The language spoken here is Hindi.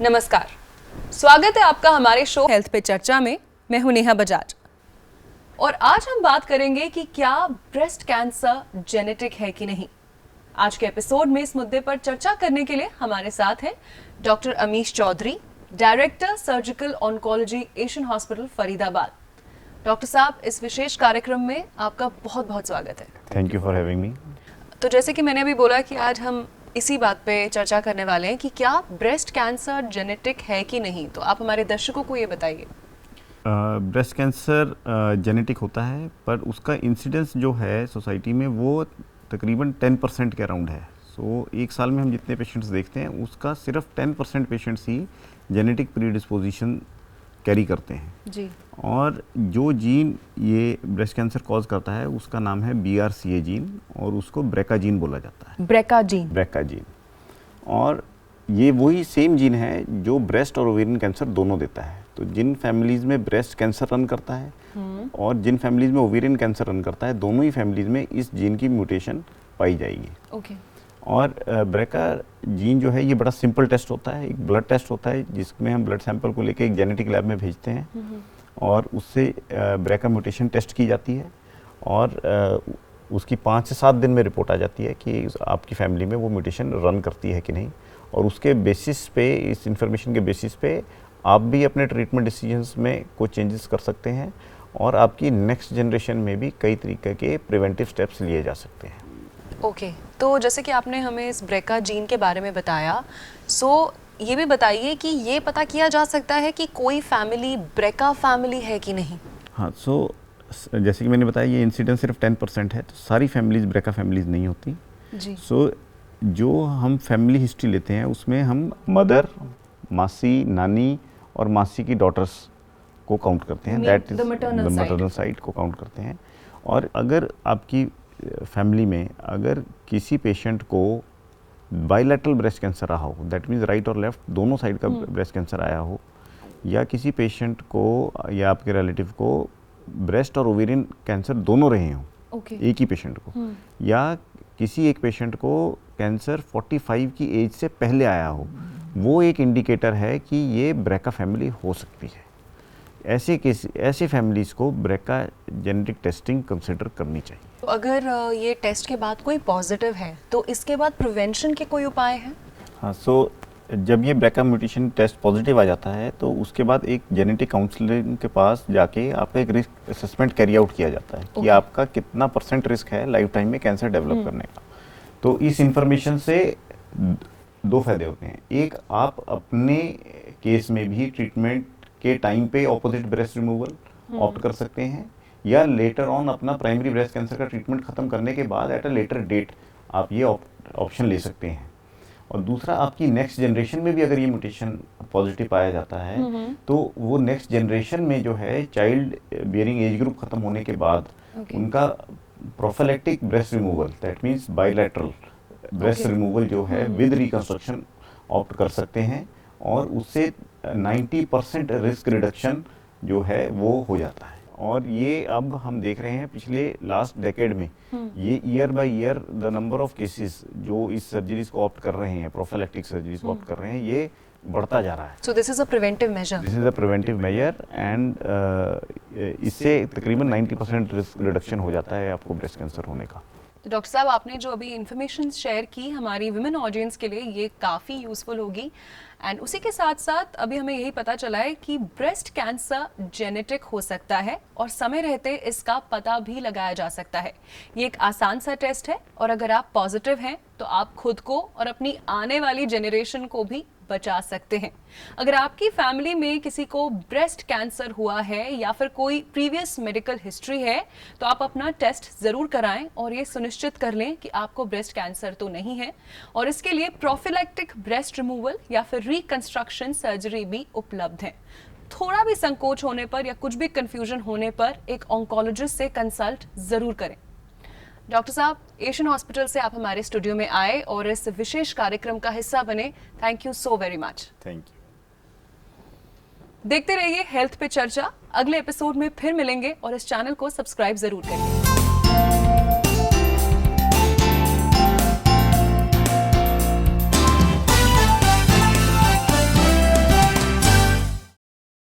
नमस्कार, स्वागत है आपका हमारे शो हेल्थ पे चर्चा में। मैं हूं नेहा बजाज और आज हम बात करेंगे कि क्या ब्रेस्ट कैंसर जेनेटिक है कि नहीं। आज के एपिसोड में इस मुद्दे पर चर्चा करने के लिए हमारे साथ हैं doctor Amish Chaudhary, director surgical oncology Asian hospital Faridabad. Doctor साहब, इस विशेष कार्यक्रम में आपका बहुत बहुत स्वागत है। Thank you for having me. तो जैसे कि मैंने अभी बोला कि आज हम इसी बात पे चर्चा करने वाले हैं कि क्या ब्रेस्ट कैंसर जेनेटिक है कि नहीं, तो आप हमारे दर्शकों को ये बताइए। ब्रेस्ट कैंसर जेनेटिक होता है, पर उसका इंसिडेंस जो है सोसाइटी में वो तकरीबन 10% के अराउंड है। सो एक साल में हम जितने पेशेंट्स देखते हैं उसका सिर्फ 10% पेशेंट्स ही जेनेटिक प्रीडिस्पोजिशन कैरी करते हैं जी। और जो जीन ये ब्रेस्ट कैंसर कॉज करता है उसका नाम है BRCA जीन और उसको ब्रेका जीन बोला जाता है। ब्रेका जीन। और ये वही सेम जीन है जो ब्रेस्ट और ओवेरियन कैंसर दोनों देता है। तो जिन फैमिलीज में ब्रेस्ट कैंसर रन करता है और जिन फैमिलीज में ओवेरियन कैंसर रन करता है, दोनों ही फैमिलीज में इस जीन की म्यूटेशन पाई जाएगी। ओके। और ब्रेका जीन जो है ये बड़ा सिंपल टेस्ट होता है, एक ब्लड टेस्ट होता है जिसमें हम ब्लड सैंपल को लेके एक जेनेटिक लैब में भेजते हैं और उससे ब्रेका म्यूटेशन टेस्ट की जाती है और उसकी 5 से 7 दिन में रिपोर्ट आ जाती है कि आपकी फैमिली में वो म्यूटेशन रन करती है कि नहीं। और उसके बेसिस पे, इस इंफॉर्मेशन के बेसिस पे आप भी अपने ट्रीटमेंट डिसीजंस में कुछ चेंजेस कर सकते हैं और आपकी नेक्स्ट जनरेशन में भी कई तरीके के प्रिवेंटिव स्टेप्स लिए जा सकते हैं। ओके। तो जैसे कि आपने हमें इस ब्रेका जीन के बारे में बताया, सो ये भी बताइए कि ये पता किया जा सकता है कि कोई फैमिली ब्रेका फैमिली है कि नहीं। हाँ, सो जैसे कि मैंने बताया ये इंसिडेंस सिर्फ 10% है, तो सारी फैमिलीज ब्रेका फैमिलीज नहीं होती जी। सो जो हम फैमिली हिस्ट्री लेते हैं उसमें हम मदर, मासी, नानी और मासी की डॉटर्स को काउंट करते हैं, that is the maternal side को काउंट करते हैं। और अगर आपकी फैमिली में अगर किसी पेशेंट को बाइलेटरल ब्रेस्ट कैंसर रहा हो, दैट मीन्स राइट और लेफ्ट दोनों साइड का ब्रेस्ट कैंसर आया हो, या किसी पेशेंट को या आपके रिलेटिव को ब्रेस्ट और ओवेरियन कैंसर दोनों रहे हों एक ही पेशेंट को, या किसी एक पेशेंट को कैंसर 45 की एज से पहले आया हो, वो एक इंडिकेटर है कि ये ब्रेका फैमिली हो सकती है। ऐसे फैमिलीज को ब्रेका जेनेटिक टेस्टिंग कंसिडर करनी चाहिए। तो अगर ये टेस्ट के बाद कोई पॉजिटिव है तो इसके बाद प्रिवेंशन के कोई उपाय हैं? हाँ, सो जब ये ब्रेका म्यूटेशन टेस्ट पॉजिटिव आ जाता है तो उसके बाद एक जेनेटिक काउंसलर के पास जाके आपका एक रिस्क असेसमेंट कैरी आउट किया जाता है कि आपका कितना % रिस्क है लाइफ टाइम में कैंसर डेवलप करने का। तो इस इंफॉर्मेशन से 2 फायदे होते हैं। एक, आप अपने केस में भी ट्रीटमेंट के टाइम पे ऑपोजिट ब्रेस्ट रिमूवल ऑप्ट कर सकते हैं, या लेटर ऑन अपना प्राइमरी ब्रेस्ट कैंसर का ट्रीटमेंट खत्म करने के बाद एट अ लेटर डेट आप ये ऑप्शन ले सकते हैं। और दूसरा, आपकी नेक्स्ट जनरेशन में भी अगर ये म्यूटेशन पॉजिटिव पाया जाता है तो वो नेक्स्ट जनरेशन में जो है चाइल्ड बियरिंग एज ग्रुप खत्म होने के बाद उनका prophylactic breast removal, that means bilateral breast removal जो है विद रिकंस्ट्रक्शन ऑप्ट कर सकते हैं और उससे 90% रिस्क रिडक्शन जो है वो हो जाता है। और ये अब हम देख रहे हैं पिछले लास्ट डेकेड में ये year by year the number of cases जो इस सर्जरीज को ऑप्ट कर रहे हैं, प्रोफिलैक्टिक सर्जरीज को ऑप्ट कर रहे हैं, ये बढ़ता जा रहा है। So this is a preventive measure. This is a preventive measure and इससे तकरीबन 90% रिस्क रिडक्शन हो जाता है आपको ब्रेस्ट कैंसर होने का। तो डॉक्टर साहब, आपने जो अभी इन्फॉर्मेशन शेयर की हमारी विमेन ऑडियंस के लिए ये काफ़ी यूज़फुल होगी। एंड उसी के साथ साथ अभी हमें यही पता चला है कि ब्रेस्ट कैंसर जेनेटिक हो सकता है और समय रहते इसका पता भी लगाया जा सकता है। ये एक आसान सा टेस्ट है और अगर आप पॉजिटिव हैं तो आप खुद को और अपनी आने वाली जनरेशन को भी बचा सकते हैं। अगर आपकी फैमिली में किसी को ब्रेस्ट कैंसर हुआ है या फिर कोई प्रीवियस मेडिकल हिस्ट्री है तो आप अपना टेस्ट जरूर कराएं और ये सुनिश्चित कर लें कि आपको ब्रेस्ट कैंसर तो नहीं है। और इसके लिए प्रोफिलैक्टिक ब्रेस्ट रिमूवल या फिर रिकंस्ट्रक्शन सर्जरी भी उपलब्ध है। थोड़ा भी संकोच होने पर या कुछ भी कंफ्यूजन होने पर एक ऑन्कोलॉजिस्ट से कंसल्ट जरूर करें। डॉक्टर साहब, एशियन हॉस्पिटल से आप हमारे स्टूडियो में आए और इस विशेष कार्यक्रम का हिस्सा बने, thank you so very much. Thank you. देखते रहिए हेल्थ पे चर्चा। अगले एपिसोड में फिर मिलेंगे और इस चैनल को सब्सक्राइब जरूर करिए।